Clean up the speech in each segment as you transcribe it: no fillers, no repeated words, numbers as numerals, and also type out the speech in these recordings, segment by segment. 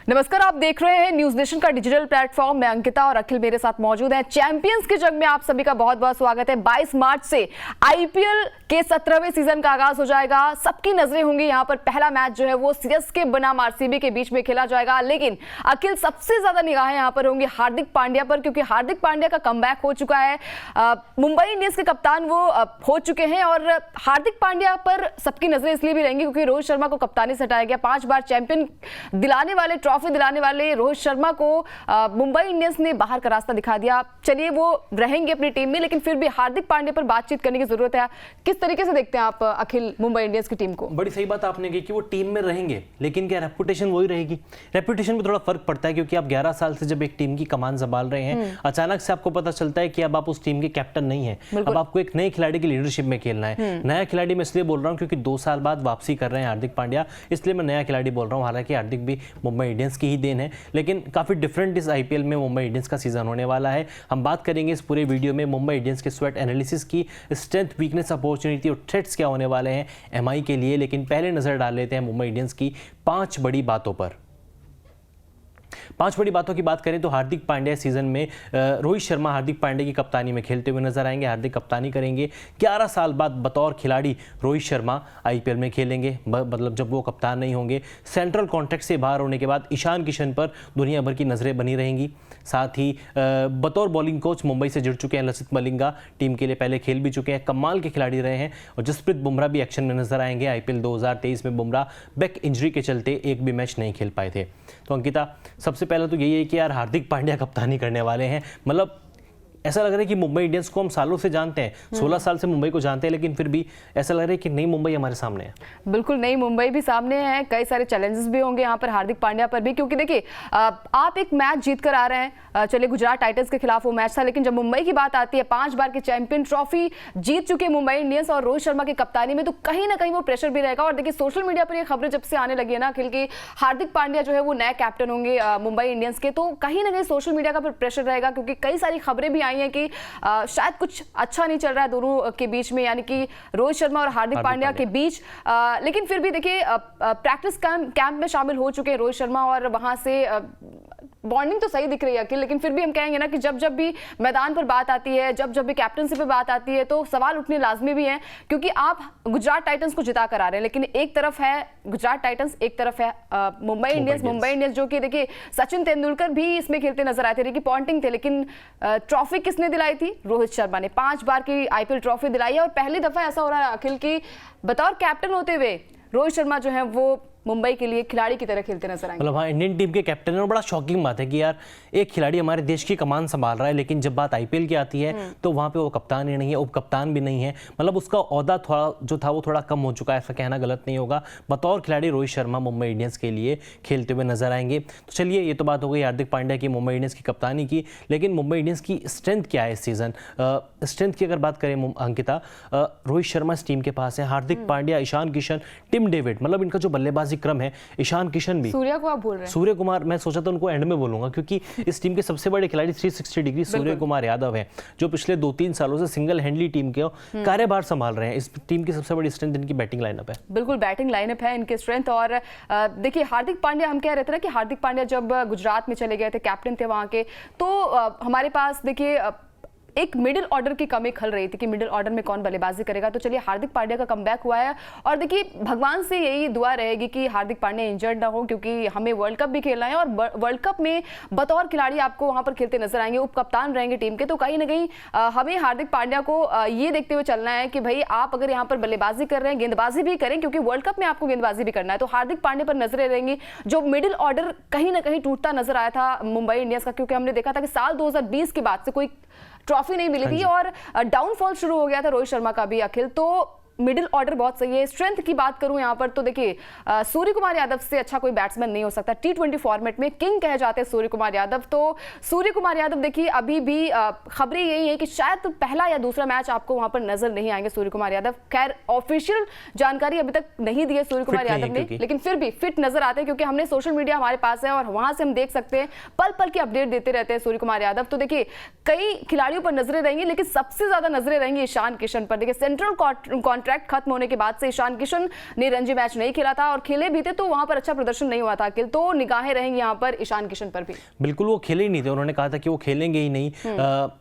नमस्कार, आप देख रहे हैं न्यूज नेशन का डिजिटल प्लेटफॉर्म। मैं अंकिता और अखिल मेरे साथ मौजूद हैं। चैंपियंस के जंग में आप सभी का बहुत बहुत स्वागत है। 22 मार्च से आईपीएल के 17वें सीजन का आगाज हो जाएगा। सबकी नजरें होंगी यहाँ पर। पहला मैच जो है वो सीएसके बनाम आरसीबी के बीच में खेला जाएगा, लेकिन अखिल सबसे ज्यादा निगाहें यहाँ पर होंगी हार्दिक पांड्या पर, क्योंकि हार्दिक पांड्या का कमबैक हो चुका है। मुंबई इंडियंस के कप्तान वो हो चुके हैं और हार्दिक पांड्या पर सबकी नजरें इसलिए भी रहेंगी क्योंकि रोहित शर्मा को कप्तानी से हटाया गया। 5 बार चैंपियन दिलाने वाले, ट्रॉफी दिलाने वाले रोहित शर्मा को मुंबई इंडियंस ने बाहर का रास्ता दिखा दिया। चलिए, वो रहेंगे अपनी टीम में, लेकिन फिर भी हार्दिक पांड्या पर बातचीत करने की जरूरत है। किस तरीके से देखते हैं आप अखिल मुंबई इंडियंस की टीम को? बड़ी सही बात आपने की कि वो टीम में रहेंगे, लेकिन क्या रेपुटेशन वही रहेगी? रेपुटेशन में थोड़ा फर्क पड़ता है, क्योंकि आप 11 साल से जब एक टीम की कमान संभाल रहे हैं, अचानक से आपको पता चलता है कि अब आप उस टीम के कैप्टन नहीं है। अब आपको एक नए खिलाड़ी की लीडरशिप में खेलना है। नया खिलाड़ी मैं इसलिए बोल रहा हूँ क्योंकि 2 साल बाद वापसी कर रहे हैं हार्दिक पांड्या, इसलिए मैं नया खिलाड़ी बोल रहा हूँ। हालांकि हार्दिक भी मुंबई इंडियंस की ही देन है, लेकिन काफी डिफरेंट इस आईपीएल में मुंबई इंडियंस का सीजन होने वाला है। हम बात करेंगे इस पूरे वीडियो में मुंबई इंडियंस के स्वेट एनालिसिस की, स्ट्रेंथ, वीकनेस, अपॉर्चुनिटी और थ्रेट्स क्या होने वाले हैं एमआई के लिए। लेकिन पहले नजर डाल लेते हैं मुंबई इंडियंस की 5 बड़ी बातों पर। 5 बड़ी बातों की बात करें तो हार्दिक पांड्या सीजन में रोहित शर्मा हार्दिक पांड्या की कप्तानी में खेलते हुए नजर आएंगे। हार्दिक कप्तानी करेंगे। 11 साल बाद बतौर खिलाड़ी रोहित शर्मा आईपीएल में खेलेंगे, मतलब जब वो कप्तान नहीं होंगे। सेंट्रल कॉन्ट्रैक्ट से बाहर होने के बाद ईशान किशन पर दुनिया भर की नजरें बनी रहेंगी। साथ ही बतौर बॉलिंग कोच मुंबई से जुड़ चुके हैं लसित मलिंगा, टीम के लिए पहले खेल भी चुके हैं, कमाल के खिलाड़ी रहे हैं। और जसप्रीत बुमराह भी एक्शन में नजर आएंगे। आईपीएल 2023 में बुमराह बैक इंजरी के चलते एक भी मैच नहीं खेल पाए थे। तो अंकिता, सबसे पहले तो यही है कि यार हार्दिक पांड्या कप्तानी करने वाले हैं। मतलब ऐसा लग रहा है कि मुंबई इंडियंस को हम सालों से जानते हैं, 16 साल से मुंबई को जानते हैं, लेकिन फिर भी ऐसा लग रहा है कि नई मुंबई हमारे सामने है। बिल्कुल नई मुंबई भी सामने है। कई सारे चैलेंजेस भी होंगे यहाँ पर हार्दिक पांड्या पर भी, क्योंकि देखिए आप एक मैच जीत कर आ रहे हैं। चलिए, गुजरात टाइटंस के खिलाफ वो मैच था, लेकिन जब मुंबई की बात आती है, 5 बार की चैंपियन ट्रॉफी जीत चुके मुंबई इंडियंस और रोहित शर्मा की कप्तानी में, तो कहीं ना कहीं वो प्रेशर भी रहेगा। और देखिए, सोशल मीडिया पर ये खबरें जब से आने लगी है ना अखिल की हार्दिक पांड्या जो है वो नए कैप्टन होंगे मुंबई इंडियंस के, तो कहीं ना कहीं सोशल मीडिया का प्रेशर रहेगा, क्योंकि कई सारी खबरें भी आई हैं कि शायद कुछ अच्छा नहीं चल रहा है दोनों के बीच में, यानी कि रोहित शर्मा और हार्दिक पांड्या के बीच। लेकिन फिर भी देखिए, प्रैक्टिस कैंप में शामिल हो चुके हैं रोहित शर्मा और वहां से बॉन्डिंग तो सही दिख रही है अखिल। लेकिन फिर भी हम कहेंगे ना कि जब जब भी मैदान पर बात आती है, जब जब भी कैप्टनशिप पे बात आती है, तो सवाल उठने लाजमी भी हैं, क्योंकि आप गुजरात टाइटंस को जिता कर आ रहे हैं, लेकिन एक तरफ है गुजरात टाइटंस, एक तरफ है मुंबई इंडियंस, जो कि देखिए सचिन तेंदुलकर भी इसमें खेलते नजर आए थे, रिकी पॉन्टिंग थे, लेकिन ट्रॉफी किसने दिलाई थी? रोहित शर्मा ने 5 बार की आईपीएल ट्रॉफी दिलाई है। और पहली दफा ऐसा हो रहा है अखिल की बतौर कैप्टन होते हुए रोहित शर्मा जो है वो मुंबई के लिए खिलाड़ी की तरह खेलते नजर आएंगे। मतलब हाँ, इंडियन टीम के कैप्टन है। और बड़ा शॉकिंग बात है कि यार एक खिलाड़ी हमारे देश की कमान संभाल रहा है, लेकिन जब बात आईपीएल की आती है तो वहां पे वो कप्तान ही नहीं है, उप कप्तान भी नहीं है। मतलब उसका ओहदा थोड़ा जो था वो थोड़ा कम हो चुका है, ऐसा कहना गलत नहीं होगा। बतौर खिलाड़ी रोहित शर्मा मुंबई इंडियंस के लिए खेलते हुए नजर आएंगे। तो चलिए, ये तो बात हो गई हार्दिक पांड्या की, मुंबई इंडियंस की कप्तानी की। लेकिन मुंबई इंडियंस की स्ट्रेंथ क्या है इस सीजन? स्ट्रेंथ की अगर बात करें अंकिता, रोहित शर्मा इस टीम के पास है, हार्दिक पांड्या, ईशान किशन, टिम डेविड, मतलब इनका जो बल्लेबाजी क्रम है, ईशान किशन भी, सूर्य को आप बोल रहे हैं? सूर्य कुमार, मैं सोचा था उनको एंड में बोलूंगा, क्योंकि इस टीम के सबसे बड़े खिलाड़ी 360 डिग्री सूर्य कुमार यादव हैं, जो पिछले 2-3 सालों से सिंगल हैंडली टीम के कार्यभार संभाल रहे हैं। इस टीम की सबसे बड़ी स्ट्रेंथ इनकी बैटिंग लाइनअप है। बिल्कुल, बैटिंग लाइनअप है इनकी स्ट्रेंथ। और देखिए, हार्दिक पांड्या, हम कह रहे थे ना कि हार्दिक पांड्या जब गुजरात में चले गए थे, कैप्टन थे वहां के, तो हमारे पास देखिए एक मिडिल ऑर्डर की कमी खल रही थी कि मिडिल ऑर्डर में कौन बल्लेबाजी करेगा। तो चलिए, हार्दिक पांड्या का कमबैक हुआ है और देखिए भगवान से यही दुआ रहेगी कि हार्दिक पांड्या इंजर्ड ना हो, क्योंकि हमें वर्ल्ड कप भी खेलना है और वर्ल्ड कप में बतौर खिलाड़ी आपको वहां पर खेलते नजर आएंगे, उप कप्तान रहेंगे टीम के। तो कहीं ना कहीं हमें हार्दिक पांड्या को ये देखते हुए चलना है कि भाई आप अगर यहाँ पर बल्लेबाजी कर रहे हैं, गेंदबाजी भी करें, क्योंकि वर्ल्ड कप में आपको गेंदबाजी भी करना है। तो हार्दिक पांड्या पर नजरें रहेंगी। जो मिडिल ऑर्डर कहीं ना कहीं टूटता नजर आया था मुंबई इंडियंस का, क्योंकि हमने देखा था कि साल 2020 के बाद से कोई ट्रॉफी नहीं मिली थी और डाउनफॉल शुरू हो गया था रोहित शर्मा का भी अखिल। तो मिडिल ऑर्डर बहुत सही है। स्ट्रेंथ की बात करूं यहां पर तो देखिए सूर्य कुमार यादव से अच्छा कोई बैट्समैन नहीं हो सकता। T20 फॉर्मेट में किंग कहे जाते हैं सूर्य कुमार यादव। तो सूर्य कुमार यादव देखिए अभी भी खबरें यही है कि शायद तो पहला या दूसरा मैच आपको वहां पर नजर नहीं आएंगे सूर्य कुमार यादव। खैर ऑफिशियल जानकारी अभी तक नहीं दी है सूर्य कुमार यादव ने, लेकिन फिर भी फिट नजर आते हैं क्योंकि हमने सोशल मीडिया हमारे पास है और वहां से हम देख सकते हैं, पल पल की अपडेट देते रहते हैं सूर्य कुमार यादव। तो देखिए कई खिलाड़ियों पर नजरें रहेंगी, लेकिन सबसे ज्यादा नजरें रहेंगी ईशान किशन पर। देखिए सेंट्रल कॉन्ट्रैक्ट खत्म होने के बाद से ईशान किशन ने रणजी मैच नहीं खेला था और खेले भी थे तो वहां पर अच्छा प्रदर्शन नहीं हुआ था अखिल, तो निगाहें रहेंगी यहाँ पर ईशान किशन पर भी। बिल्कुल, वो खेले ही नहीं थे, उन्होंने कहा था कि वो खेलेंगे ही नहीं।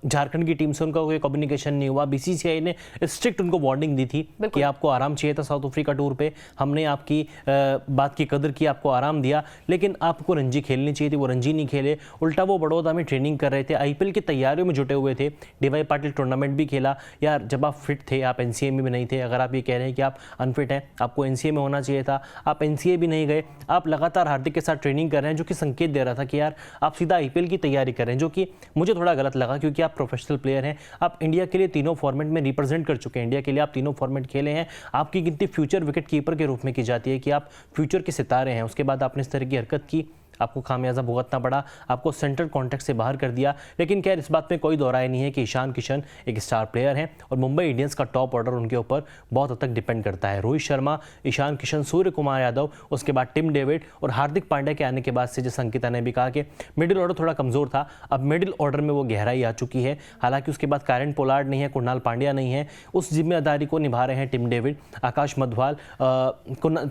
झारखंड की टीम से उनका कोई कम्युनिकेशन नहीं हुआ। बीसीसीआई ने स्ट्रिक्ट उनको वार्निंग दी थी कि आपको आराम चाहिए था साउथ अफ्रीका टूर पे, हमने आपकी बात की कदर की, आपको आराम दिया, लेकिन आपको रणजी खेलनी चाहिए थी, वो रणजी नहीं खेले। उल्टा वो बड़ौदा में ट्रेनिंग कर रहे थे, आईपीएल की तैयारियों में जुटे हुए थे, डीवाई पाटिल टूर्नामेंट भी खेला। यार जब आप फिट थे, आप एनसीए में भी नहीं थे, अगर आप ये कह रहे हैं कि आप अनफिट हैं, आपको एनसीए में होना चाहिए था, आप एनसीए भी नहीं गए, आप लगातार हार्दिक के साथ ट्रेनिंग कर रहे हैं, जो कि संकेत दे रहा था कि यार आप सीधा आईपीएल की तैयारी कर रहे हैं, जो कि मुझे थोड़ा गलत लगा क्योंकि आप प्रोफेशनल प्लेयर हैं, आप इंडिया के लिए तीनों फॉर्मेट में रिप्रेजेंट कर चुके हैं, इंडिया के लिए आप तीनों फॉर्मेट खेले हैं, आपकी गिनती फ्यूचर विकेट कीपर के रूप में की जाती है कि आप फ्यूचर के सितारे हैं। उसके बाद आपने इस तरह की हरकत की, आपको खामियाजा भुगतना पड़ा, आपको सेंट्रल कॉन्टेक्ट से बाहर कर दिया। लेकिन खैर इस बात में कोई दो राय नहीं है कि ईशान किशन एक स्टार प्लेयर हैं और मुंबई इंडियंस का टॉप ऑर्डर उनके ऊपर बहुत हद तक डिपेंड करता है। रोहित शर्मा, ईशान किशन, सूर्य कुमार यादव, उसके बाद टिम डेविड और हार्दिक पांड्या के आने के बाद से जैसे अंकिता ने भी कहा कि मिडिल ऑर्डर थोड़ा कमजोर था, अब मिडिल ऑर्डर में वो गहराई आ चुकी है। हालांकि उसके बाद कायरन पोलार्ड नहीं है, कुणाल पांड्या नहीं है, उस जिम्मेदारी को निभा रहे हैं टिम डेविड, आकाश मधवाल,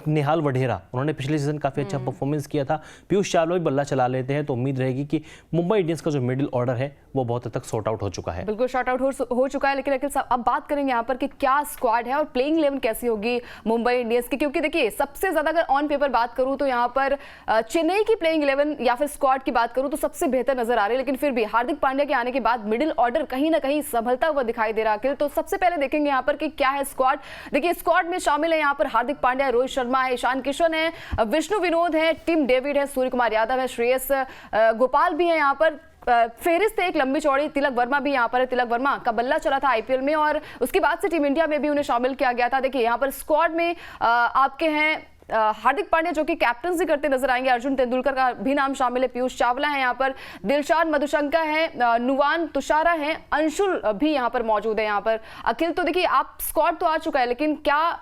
निहाल वढेरा, उन्होंने पिछले सीजन काफी अच्छा परफॉर्मेंस किया था, पीयूष चावला भी बल्ला चला लेते हैं, तो उम्मीद रहेगी कि मुंबई इंडियंस का जो मिडिल ऑर्डर है वो बहुत हद तक सॉर्ट आउट हो चुका है। बिल्कुल सॉर्ट आउट हो चुका है। लेकिन अखिल साहब अब बात करेंगे यहाँ पर कि क्या स्क्वाड है और प्लेइंग 11 कैसी होगी मुंबई इंडियंस की, क्योंकि देखिए सबसे ज्यादा अगर ऑन पेपर बात करूं तो यहाँ पर चेन्नई की प्लेइंग 11 या फिर स्क्वाड की बात करूं तो सबसे बेहतर नजर आ रही है, लेकिन फिर भी हार्दिक पांड्या के आने के बाद मिडिल ऑर्डर कहीं ना कहीं संभलता हुआ दिखाई दे रहा है। तो सबसे पहले देखेंगे यहाँ पर कि क्या है स्क्वाड। देखिए स्क्वाड में शामिल है यहाँ पर हार्दिक पांड्या, रोहित शर्मा है, ईशान किशन है, विष्णु विनोद है, टिम डेविड है, सूर्य कुमार यादव है, श्रेयस गोपाल भी है यहाँ पर। फेरिस्त एक लंबी चौड़ी, तिलक वर्मा भी यहाँ पर है, तिलक वर्मा का बल्ला चला था आईपीएल में और उसके बाद से टीम इंडिया में भी उन्हें शामिल किया गया था। देखिए यहाँ पर स्क्वाड में आपके हैं हार्दिक पांड्या जो कि कैप्टनसी करते नजर आएंगे, अर्जुन तेंदुलकर का भी नाम शामिल है, पीयूष चावला है यहाँ पर, दिलशाद मधुशंका है, नुवान तुषारा है, अंशुल भी यहाँ पर मौजूद है यहाँ पर। अखिल तो देखिए आप स्क्वाड तो आ चुका है, लेकिन क्या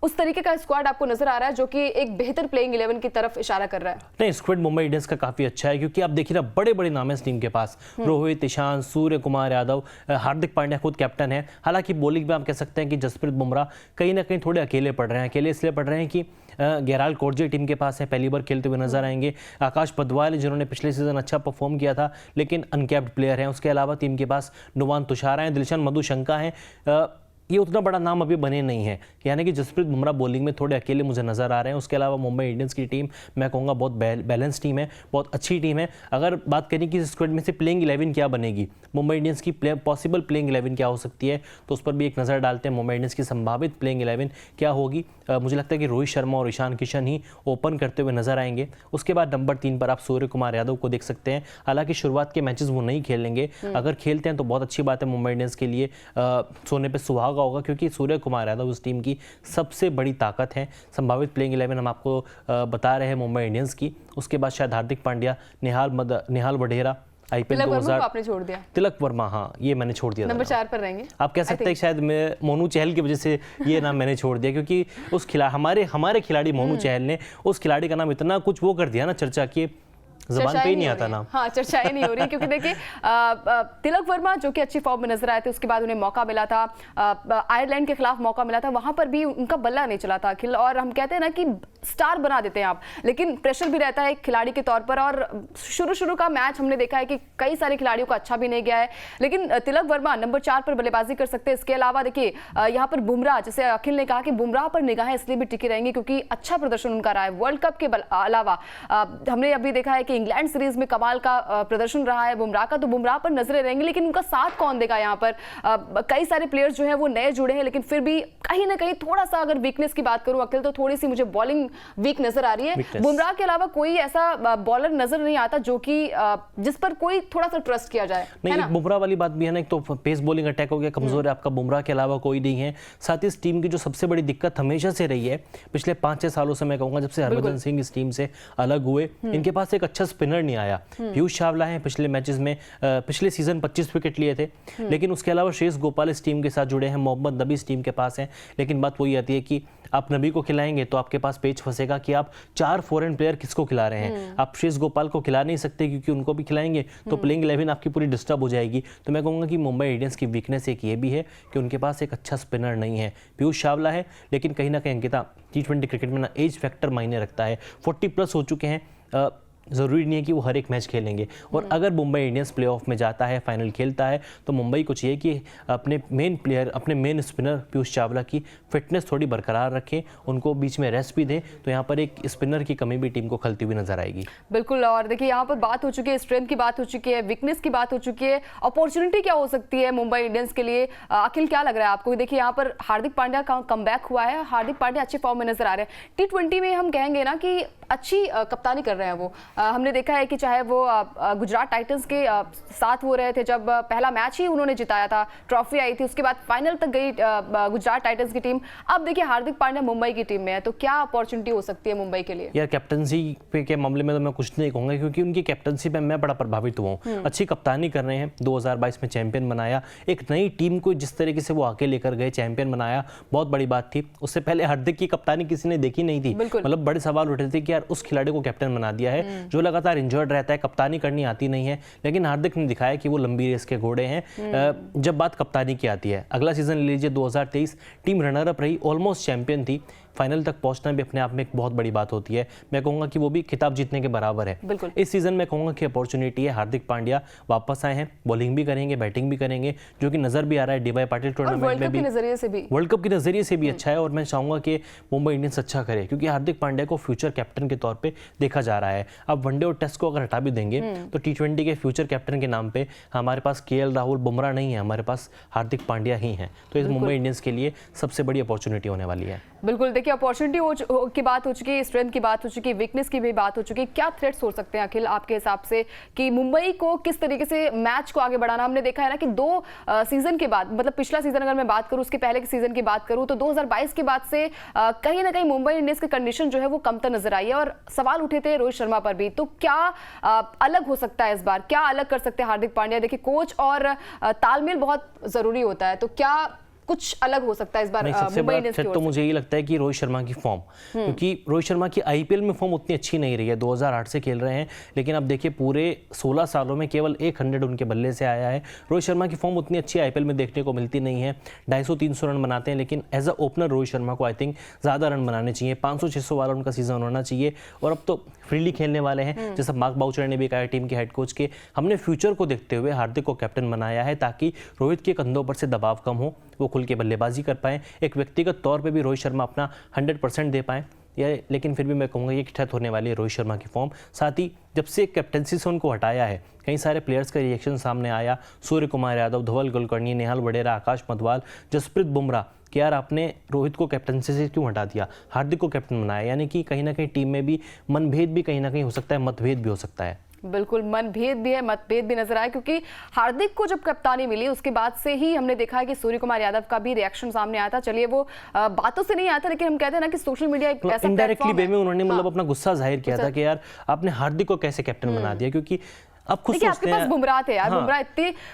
उस तरीके का स्क्वाड आपको नजर आ रहा है जो कि एक बेहतर प्लेइंग 11 की तरफ इशारा कर रहा है? नहीं, स्क्वाड मुंबई इंडियंस का काफी अच्छा है क्योंकि आप देखिए ना बड़े बड़े नाम है इस टीम के पास, रोहित, ईशान, सूर्य कुमार यादव, हार्दिक पांड्या खुद कैप्टन है। हालांकि बॉलिंग में आप कह सकते हैं कि जसप्रीत बुमराह कहीं ना कहीं थोड़े अकेले पड़ रहे हैं, अकेले इसलिए पड़ रहे हैं कि गेराल्ड कोर्जे टीम के पास है, पहली बार खेलते हुए नजर आएंगे। आकाश मधवाल जिन्होंने पिछले सीजन अच्छा परफॉर्म किया था लेकिन अनकैप्ड प्लेयर हैं। उसके अलावा टीम के पास नुवान तुषारा हैं, दिलशान मधुशंका हैं, ये उतना बड़ा नाम अभी बने नहीं है, यानी कि जसप्रीत बुमराह बॉलिंग में थोड़े अकेले मुझे नजर आ रहे हैं। उसके अलावा मुंबई इंडियंस की टीम मैं कहूँगा बहुत बैलेंस टीम है, बहुत अच्छी टीम है। अगर बात करें कि स्क्वाड में से प्लेइंग 11 क्या बनेगी, मुंबई इंडियंस की पॉसिबल प्लेइंग 11 क्या हो सकती है, तो उस पर भी एक नज़र डालते हैं। मुंबई इंडियंस की संभावित प्लेइंग 11 क्या होगी? मुझे लगता है कि रोहित शर्मा और ईशान किशन ही ओपन करते हुए नजर आएंगे। उसके बाद नंबर 3 पर आप सूर्य कुमार यादव को देख सकते हैं। हालांकि शुरुआत के मैचेस वो नहीं खेलेंगे, अगर खेलते हैं तो बहुत अच्छी बात है, मुंबई इंडियंस के लिए सोने पे सुहागा होगा क्योंकि सूर्य कुमार यादव उस टीम की सबसे बड़ी ताकत है। संभावित प्लेइंग 11 हम आपको बता रहे हैं मुंबई इंडियंस की। उसके बाद शायद हार्दिक पांड्या, निहाल वढेरा, आईपीएल 2000 आपने छोड़ दिया, तिलक वर्मा, हाँ ये मैंने छोड़ दिया, नंबर 4 पर रहेंगे। आप कह सकते हैं शायद मैं मोनू चहल की वजह से ये नाम मैंने छोड़ दिया क्योंकि उस हमारे खिलाड़ी मोनू चहल ने उस खिलाड़ी का नाम इतना कुछ वो कर दिया ना, चर्चा की ज़बान पे ही नहीं आता नाम। हाँ, चर्चाएं नहीं हो रही क्योंकि देखिए तिलक वर्मा जो कि अच्छी फॉर्म में नजर आए थे, उसके बाद उन्हें मौका मिला था, आयरलैंड के खिलाफ मौका मिला था, वहां पर भी उनका बल्ला नहीं चला था अखिल। और हम कहते हैं ना कि स्टार बना देते हैं आप, लेकिन प्रेशर भी रहता है एक खिलाड़ी के तौर पर। और शुरू का मैच हमने देखा है कि कई सारे खिलाड़ियों का अच्छा भी नहीं गया है, लेकिन तिलक वर्मा नंबर 4 पर बल्लेबाजी कर सकते हैं। इसके अलावा देखिए यहाँ पर बुमराह, जैसे अखिल ने कहा कि बुमराह पर निगाहें इसलिए भी टिकी रहेंगी क्योंकि अच्छा प्रदर्शन उनका रहा है वर्ल्ड कप के अलावा। हमने अभी देखा है कि इंग्लैंड सीरीज में कमाल का प्रदर्शन रहा है बुमराह का, तो बुमराह पर नजरें रहेंगी, लेकिन उनका साथ कौन देगा? यहाँ पर कई सारे प्लेयर्स जो है वो नए जुड़े हैं, लेकिन फिर भी कहीं ना कहीं थोड़ा सा अगर वीकनेस की बात करूं अखिल, तो थोड़ी सी मुझे बॉलिंग वीक नजर आ रही है। बुमराह के अलावा कोई ऐसा बॉलर नजर नहीं आता जो कि जिस पर कोई थोड़ा सा ट्रस्ट किया जाए। नहीं, बुमराह वाली बात भी है ना, एक तो पेस बॉलिंग अटैक हो गया, कमजोर है आपका, बुमराह के अलावा कोई नहीं है। साथ ही इस टीम की जो सबसे बड़ी दिक्कत हमेशा से रही है पिछले 5-6 सालों से, मैं कहूंगा जब से हरभजन सिंह इस टीम से अलग हुए, इनके पास एक अच्छा स्पिनर नहीं आया। पीयूष चावला है, पिछले मैचेस में पिछले सीजन 25 विकेट लिए थे, लेकिन उसके अलावा श्रेयस गोपाल इस टीम के साथ जुड़े हैं, मोहम्मद नबी इस टीम के पास हैं। लेकिन बात वही आती है कि आप नबी को खिलाएंगे तो आपके पास पेच फंसेगा कि आप 4 फॉरेन प्लेयर किसको खिला रहे हैं। आप श्रेयस गोपाल को खिला नहीं सकते क्योंकि उनको भी खिलाएंगे तो प्लेइंग 11 आपकी पूरी डिस्टर्ब हो जाएगी। तो मैं कहूँगा कि मुंबई इंडियंस की वीकनेस एक ये भी है कि उनके पास एक अच्छा स्पिनर नहीं है। पीयूष चावला है, लेकिन कहीं ना कहीं अंकिता T20 क्रिकेट में ना एज फैक्टर मायने रखता है। 40+ हो चुके हैं, ज़रूरी नहीं है कि वो हर एक मैच खेलेंगे। और अगर मुंबई इंडियंस प्लेऑफ में जाता है, फाइनल खेलता है, तो मुंबई को चाहिए कि अपने मेन प्लेयर, अपने मेन स्पिनर पीयूष चावला की फिटनेस थोड़ी बरकरार रखें, उनको बीच में रेस्ट भी दें। तो यहाँ पर एक स्पिनर की कमी भी टीम को खलती हुई नजर आएगी। बिल्कुल, और देखिए यहाँ पर बात हो चुकी है, स्ट्रेंथ की बात हो चुकी है, वीकनेस की बात हो चुकी है, अपॉर्चुनिटी क्या हो सकती है मुंबई इंडियंस के लिए? अखिल, क्या लग रहा है आपको? देखिए यहाँ पर हार्दिक पांड्या का कमबैक हुआ है, हार्दिक पांड्या अच्छे फॉर्म में नजर आ रहे हैं। T20 में हम कहेंगे ना कि अच्छी कप्तानी कर रहे हैं वो। हमने देखा है कि चाहे वो गुजरात टाइटंस के साथ वो रहे थे, जब पहला मैच ही उन्होंने जिताया था, ट्रॉफी आई थी, उसके बाद फाइनल तक गई गुजरात टाइटंस की टीम। अब देखिए हार्दिक पांड्या मुंबई की टीम में है, तो क्या अपॉर्चुनिटी हो सकती है मुंबई के लिए? यार कैप्टनसी के मामले में तो मैं कुछ नहीं कहूँगा, क्योंकि उनकी कैप्टनसी पे मैं बड़ा प्रभावित हुआ हूँ। अच्छी कप्तानी कर रहे हैं, 2022 में चैंपियन बनाया, एक नई टीम को जिस तरीके से वो आगे लेकर गए, चैंपियन बनाया, बहुत बड़ी बात थी। उससे पहले हार्दिक की कप्तानी किसी ने देखी नहीं थी। मतलब बड़े सवाल उठे थे कि यार उस खिलाड़ी को कैप्टन बना दिया है जो लगातार इंजर्ड रहता है, कप्तानी करनी आती नहीं है। लेकिन हार्दिक ने दिखाया कि वो लंबी रेस के घोड़े हैं जब बात कप्तानी की आती है। अगला सीजन ले लीजिए, 2023 टीम रनर अप रही, ऑलमोस्ट चैंपियन थी, फाइनल तक पहुंचना भी अपने आप में एक बहुत बड़ी बात होती है। मैं कहूंगा कि वो भी खिताब जीतने के बराबर है। इस सीजन में कहूंगा कि अपॉर्चुनिटी है, हार्दिक पांड्या वापस आए हैं, बॉलिंग भी करेंगे, बैटिंग भी करेंगे, जो कि नजर भी आ रहा है डीवाई पाटिल टूर्नामेंट में भी, वर्ल्ड कप के नजरिए से भी अच्छा है। और मैं चाहूंगा कि मुंबई इंडियंस अच्छा करे, क्योंकि हार्दिक पांड्या को फ्यूचर कैप्टन के तौर पर देखा जा रहा है। अब वनडे और टेस्ट को अगर हटा भी देंगे तो T20 के फ्यूचर कैप्टन के नाम पे हमारे पास KL राहुल, बुमराह नहीं है, हमारे पास हार्दिक पांड्या ही हैं। तो इस मुंबई इंडियंस के लिए सबसे बड़ी अपॉर्चुनिटी होने वाली है। बिल्कुल, देखिए अपॉर्चुनिटी की बात हो चुकी है, स्ट्रेंथ की बात हो चुकी है, वीकनेस की भी बात हो चुकी है। क्या थ्रेट्स हो सकते हैं अखिल आपके हिसाब से कि मुंबई को किस तरीके से मैच को आगे बढ़ाना? हमने देखा है ना कि 2 सीजन के बाद, मतलब पिछला सीजन अगर मैं बात करूं, उसके पहले के सीजन की बात करूं, तो 2022 के बाद से कहीं ना कहीं मुंबई इंडियंस की कंडीशन जो है वो कमतर नजर आई है, और सवाल उठे थे रोहित शर्मा पर भी। तो क्या अलग हो सकता है इस बार? क्या अलग कर सकते हैं हार्दिक पांड्या? देखिए कोच और तालमेल बहुत जरूरी होता है, तो क्या कुछ अलग हो सकता है इस बार मुंबई इंडियंस की ओर से? तो मुझे यही लगता है कि रोहित शर्मा की फॉर्म, क्योंकि रोहित शर्मा की IPL में फॉर्म उतनी अच्छी नहीं रही है। 2008 से खेल रहे हैं, लेकिन अब देखिए पूरे 16 सालों में केवल 100 उनके बल्ले से आया है। रोहित शर्मा की फॉर्म उतनी अच्छी IPL में देखने को मिलती नहीं है। 250-300 रन बनाते हैं, लेकिन as a opener Rohit Sharma को आई थिंक ज़्यादा रन बनाने चाहिए, 500-600 वाला उनका सीजन होना चाहिए। और अब तो फ्रीली खेलने वाले हैं, जैसा मार्क बाउचर ने भी कहा टीम के हेड कोच के, हमने फ्यूचर को देखते हुए हार्दिक को कैप्टन बनाया है, ताकि रोहित के कंधों पर से दबाव कम हो, वो खुल के बल्लेबाजी कर पाएं, एक व्यक्तिगत तौर पे भी रोहित शर्मा अपना 100% दे पाएं। लेकिन फिर भी मैं कहूँगा ये क्षत होने वाली है रोहित शर्मा की फॉर्म। साथ ही जब से कैप्टनसी से उनको हटाया है, कई सारे प्लेयर्स का रिएक्शन सामने आया, सूर्य कुमार यादव, धवल कुलकर्णी, नेहाल वडेरा, आकाश मधवाल, जसप्रीत बुमराह, कि यार आपने रोहित को कैप्टनसी से क्यों हटा दिया, हार्दिक को कैप्टन बनाया। यानी कि कहीं ना कहीं टीम में भी मनभेद भी कहीं ना कहीं हो सकता है, मतभेद भी हो सकता है। बिल्कुल, मनभेद भी है, मतभेद भी नजर आया, क्योंकि हार्दिक को जब कप्तानी मिली उसके बाद से ही हमने देखा है कि सूर्य कुमार यादव का भी रिएक्शन सामने आया था। चलिए वो बातों से नहीं आता, लेकिन हम कहते हैं ना कि सोशल मीडिया एक ऐसा इनडायरेक्टली वे में उन्होंने मतलब अपना गुस्सा जाहिर किया था कि यार आपने हार्दिक को कैसे कैप्टन बना दिया। क्योंकि अब खुद आपके पास बुमराह थे यार, बुमराह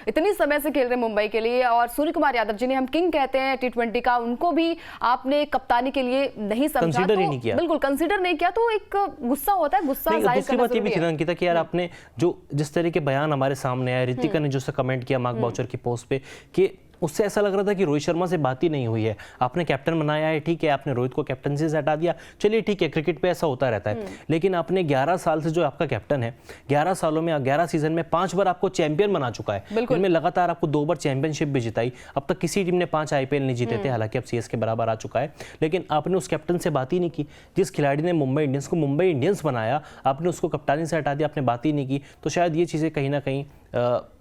इतनी समय से खेल रहे मुंबई के लिए, और सूर्य कुमार यादव जिन्हें हम किंग कहते हैं T20 का, उनको भी आपने कप्तानी के लिए नहीं समझा, तो बिल्कुल कंसीडर नहीं किया, तो एक गुस्सा होता है, गुस्सा जाहिर करना जरूरी है। अंकिता कि यार आपने जो जिस तरह के बयान हमारे सामने आए, रितिका ने जो कमेंट किया मार्क बाउचर की पोस्ट पे, कि उससे ऐसा लग रहा था कि रोहित शर्मा से बात ही नहीं हुई है। आपने कैप्टन बनाया है, ठीक है, आपने रोहित को कैप्टनसी से हटा दिया, चलिए ठीक है, क्रिकेट पे ऐसा होता रहता है, लेकिन आपने 11 साल से जो आपका कैप्टन है, 11 सालों में 11 सीजन में 5 बार आपको चैंपियन बना चुका है, इनमें लगातार आपको 2 बार चैंपियनशिप भी जिताई। अब तक किसी टीम ने 5 IPL नहीं जीते थे, हालांकि अब CS के बराबर आ चुका है, लेकिन आपने उस कैप्टन से बात ही नहीं की। जिस खिलाड़ी ने मुंबई इंडियंस को मुंबई इंडियंस बनाया, आपने उसको कप्तानी से हटा दिया, आपने बात ही नहीं की। तो शायद ये चीजें कहीं ना कहीं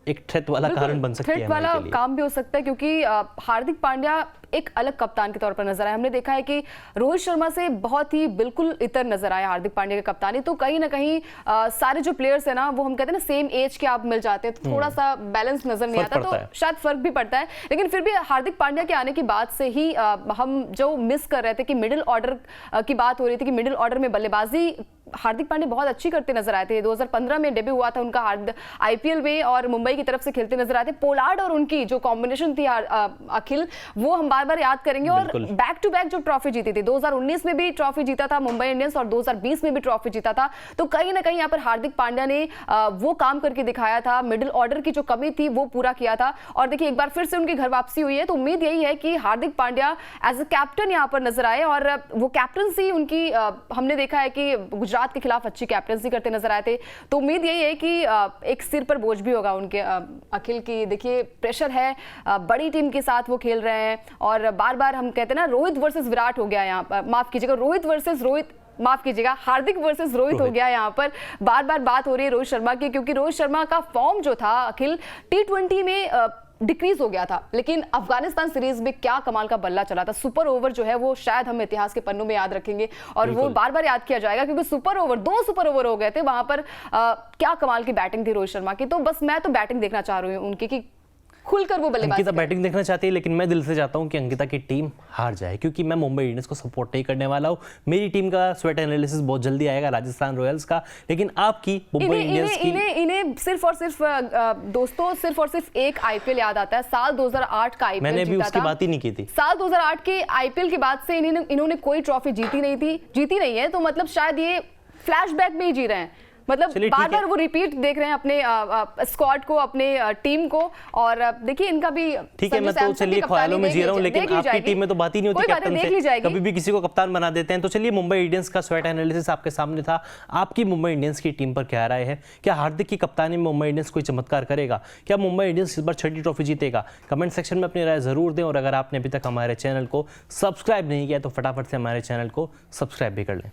एक थ्रेट वाला कारण बन सकती है, थ्रेट वाला काम भी हो सकता है, क्योंकि हार्दिक पांड्या एक अलग कप्तान के तौर पर नजर आया। हमने देखा है कि रोहित शर्मा से बहुत ही बिल्कुल इतर नजर आया हार्दिक पांड्या की कप्तानी। तो कहीं ना कहीं सारे जो प्लेयर्स है ना, वो हम कहते हैं ना सेम एज के आप मिल जाते हैं, तो थोड़ा सा बैलेंस नजर नहीं आता, तो शायद फर्क भी पड़ता है। लेकिन फिर भी हार्दिक पांड्या के आने की बाद से ही हम जो मिस कर रहे थे कि मिडिल ऑर्डर की बात हो रही थी, कि मिडिल ऑर्डर में बल्लेबाजी हार्दिक पांड्या बहुत अच्छी करते नजर आए थे। 2015 में डेब्यू हुआ था उनका आईपीएल में और मुंबई की तरफ से खेलते नजर आए थे। पोलार्ड और उनकी जो कॉम्बिनेशन थी अखिल, वो हम बार बार याद करेंगे। और बैक टू बैक जो ट्रॉफी जीती थी, 2019 में भी ट्रॉफी जीता था मुंबई इंडियंस और 2020 में भी ट्रॉफी जीता था। तो कहीं ना कहीं यहाँ पर हार्दिक पांड्या ने वो काम करके दिखाया था, मिडिल ऑर्डर की जो कमी थी वो पूरा किया था। और देखिए एक बार फिर से उनकी घर वापसी हुई है, तो उम्मीद यही है कि Hardik Pandya as a captain यहाँ पर नजर आए। और वो कैप्टनसी उनकी हमने देखा है कि गुजरात के खिलाफ अच्छी कैप्टनसी करते नजर आए थे। तो उम्मीद यही है कि एक सिर पर बोझ भी होगा उनके अखिल की। देखिए प्रेशर है, बड़ी टीम के साथ वो खेल रहे हैं और बार बार हम कहते हैं ना रोहित वर्सेस विराट हो गया यहाँ पर, माफ कीजिएगा हार्दिक वर्सेस रोहित हो गया यहाँ पर। बार बार बात हो रही है रोहित शर्मा की, क्योंकि रोहित शर्मा का फॉर्म जो था अखिल T20 में डिक्रीज हो गया था, लेकिन अफगानिस्तान सीरीज में क्या कमाल का बल्ला चला था। सुपर ओवर जो है वो शायद हम इतिहास के पन्नों में याद रखेंगे और वो बार बार याद किया जाएगा, क्योंकि दो सुपर ओवर हो गए थे वहां पर। क्या कमाल की बैटिंग थी रोहित शर्मा की। तो बस मैं तो बैटिंग देखना चाह रही हूँ उनकी कि खुलकर वो बल्लेबाजी अंकिता बैटिंग देखना चाहती है, लेकिन मैं दिल से चाहता हूं कि अंकिता की टीम हार जाए, क्योंकि मैं मुंबई इंडियंस को सपोर्ट नहीं करने वाला हूं। मेरी टीम का स्वेट एनालिसिस बहुत जल्दी आएगा, राजस्थान रॉयल्स का, लेकिन आपकी मुंबई इंडियंस की इन्हें सिर्फ और सिर्फ एक आईपीएल याद आता है, साल 2008 का आईपीएल। मैंने भी उसकी बात ही नहीं की थी। साल 2008 के आईपीएल के बाद से इन्होंने कोई ट्रॉफी जीती नहीं है, तो मतलब शायद ये फ्लैशबैक में ही जी रहे हैं। मतलब बार बार वो रिपीट देख रहे हैं अपने स्क्वाड को, अपने टीम को। और देखिए इनका भी ठीक है, मैं तो चलिए ख्यालों में जी रहा हूं, लेकिन आपकी टीम में तो बात ही नहीं होती कैप्टन से, कभी भी किसी को कप्तान बना देते हैं। तो चलिए मुंबई इंडियंस का स्वेट एनालिसिस आपके सामने था। आपकी मुंबई इंडियंस की टीम पर क्या राय है? क्या हार्दिक की कप्तानी में मुंबई इंडियंस कोई चमत्कार करेगा? क्या मुंबई इंडियंस इस बार 6ठी ट्रॉफी जीतेगा? कमेंट सेक्शन में अपनी राय जरूर दें। और अगर आपने अभी तक हमारे चैनल को सब्सक्राइब नहीं किया तो फटाफट से हमारे चैनल को सब्सक्राइब भी कर लें।